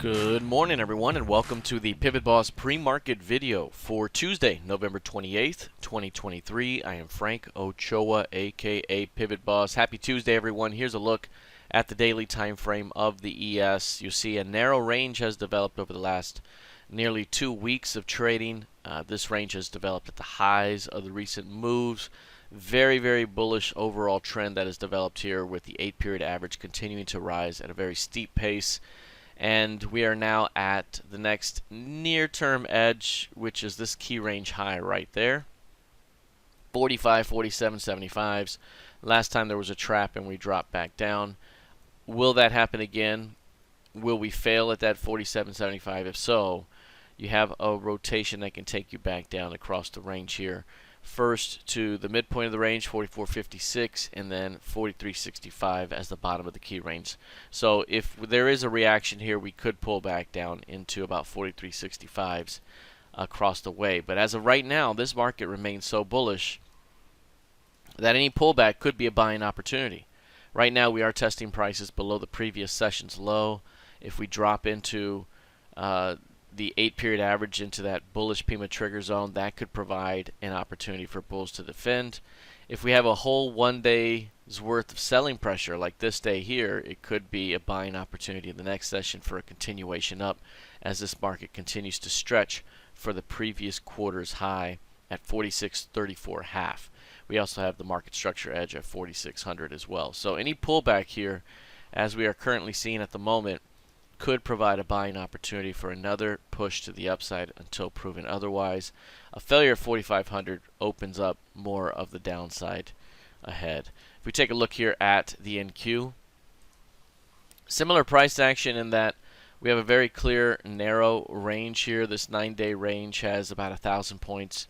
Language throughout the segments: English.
Good morning, everyone, and welcome to the PivotBoss pre-market video for Tuesday, November 28th, 2023. I am Frank Ochoa, aka PivotBoss. Happy Tuesday, everyone. Here's a look at the daily time frame of the ES. You see a narrow range has developed over the last nearly 2 weeks of trading. This range has developed at the highs of the recent moves. Very, very bullish overall trend that has developed here, with the 8-period average continuing to rise at a very steep pace. And we are now at the next near-term edge, which is this key range high right there. 45, 47, 75s. Last time there was a trap and we dropped back down. Will that happen again? Will we fail at that 47.75? If so, you have a rotation that can take you back down across the range here. First to the midpoint of the range, 44.56, and then 43.65 as the bottom of the key range. So if there is a reaction here, we could pull back down into about 43.65s across the way. But as of right now, this market remains so bullish that any pullback could be a buying opportunity. Right now, we are testing prices below the previous session's low. If we drop into the 8-period average into that bullish Pima trigger zone, that could provide an opportunity for bulls to defend. If we have a whole 1 day's worth of selling pressure like this day here, it could be a buying opportunity in the next session for a continuation up as this market continues to stretch for the previous quarter's high at 46.34.5. We also have the market structure edge at 4600 as well. So any pullback here, as we are currently seeing at the moment, could provide a buying opportunity for another push to the upside until proven otherwise. A failure at 4,500 opens up more of the downside ahead. If we take a look here at the NQ, similar price action in that we have a very clear narrow range here. This 9-day range has about 1,000 points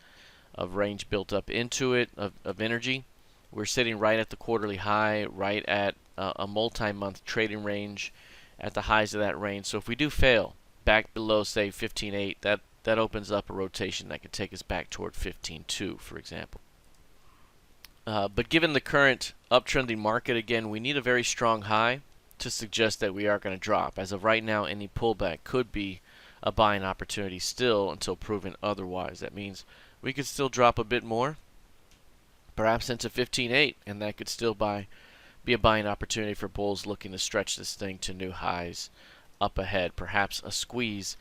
of range built up into it of energy. We're sitting right at the quarterly high, right at a multi-month trading range at the highs of that range. So if we do fail back below, say, 15.8, that opens up a rotation that could take us back toward 15.2, for example. But given the current uptrending market, again, we need a very strong high to suggest that we are going to drop. As of right now, any pullback could be a buying opportunity still until proven otherwise. That means we could still drop a bit more, perhaps into 15.8, and that could still be a buying opportunity for bulls looking to stretch this thing to new highs up ahead. Perhaps a squeeze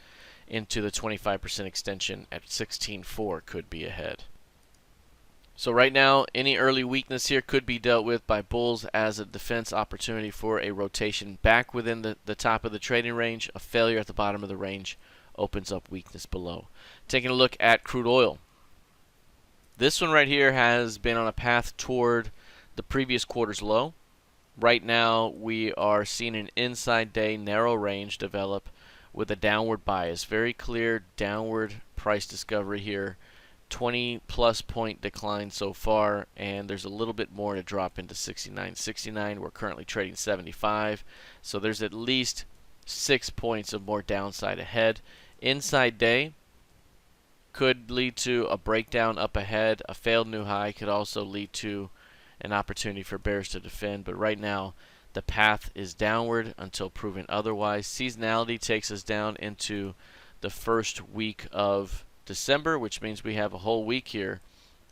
into the 25% extension at 16.4 could be ahead. So right now, any early weakness here could be dealt with by bulls as a defense opportunity for a rotation back within the top of the trading range. A failure at the bottom of the range opens up weakness below. Taking a look at crude oil. This one right here has been on a path toward the previous quarter's low. Right now, we are seeing an inside day narrow range develop with a downward bias. Very clear downward price discovery here. 20-plus point decline so far, and there's a little bit more to drop into 69.69. We're currently trading 75, so there's at least 6 points of more downside ahead. Inside day could lead to a breakdown up ahead. A failed new high could also lead to an opportunity for bears to defend, but right now the path is downward until proven otherwise. Seasonality takes us down into the first week of December, which means we have a whole week here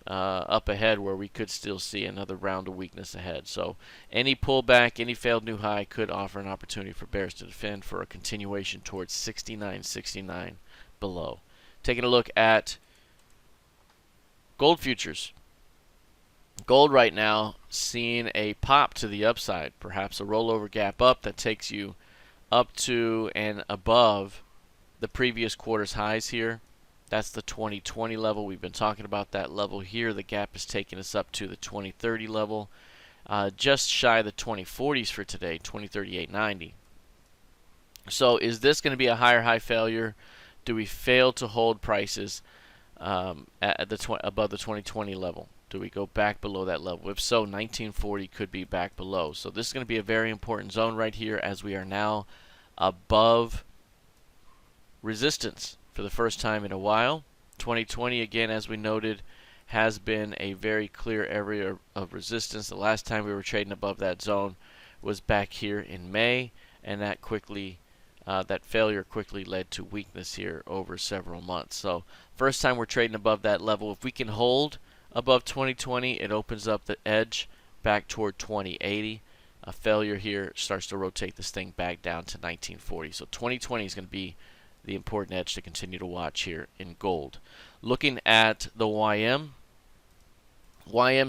up ahead where we could still see another round of weakness ahead. So any pullback, any failed new high could offer an opportunity for bears to defend for a continuation towards 69.69 below. Taking a look at gold futures. Gold right now seeing a pop to the upside, perhaps a rollover gap up that takes you up to and above the previous quarter's highs here. That's the 2020 level. We've been talking about that level here. The gap is taking us up to the 2030 level, just shy of the 2040s for today, 2038.90. So is this going to be a higher high failure? Do we fail to hold prices above the 2020 level? Do we go back below that level? If so, 1940 could be back below. So this is going to be a very important zone right here, as we are now above resistance for the first time in a while. 2020, again, as we noted, has been a very clear area of resistance. The last time we were trading above that zone was back here in May, and that quickly that failure quickly led to weakness here over several months. So first time we're trading above that level. If we can hold above 2020, it opens up the edge back toward 2080. A failure here starts to rotate this thing back down to 1940. So 2020 is going to be the important edge to continue to watch here in gold. Looking at the YM's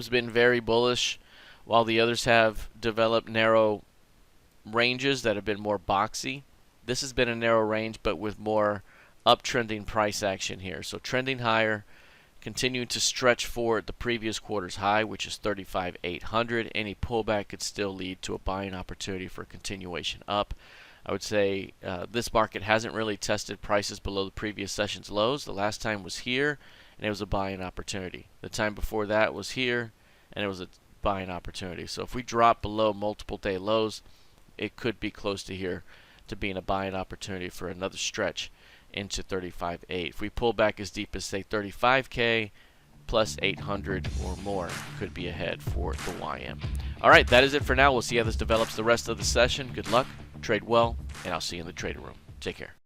been very bullish, while the others have developed narrow ranges that have been more boxy. This has been a narrow range, but with more uptrending price action here. So trending higher, continuing to stretch for the previous quarter's high, which is 35,800. Any pullback could still lead to a buying opportunity for continuation up. I would say this market hasn't really tested prices below the previous session's lows. The last time was here, and it was a buying opportunity. The time before that was here, and it was a buying opportunity. So if we drop below multiple day lows, it could be close to here to being a buying opportunity for another stretch into 35.8. If we pull back as deep as, say, 35K, plus 800 or more could be ahead for the YM. All right, that is it for now. We'll see how this develops the rest of the session. Good luck, trade well, and I'll see you in the trader room. Take care.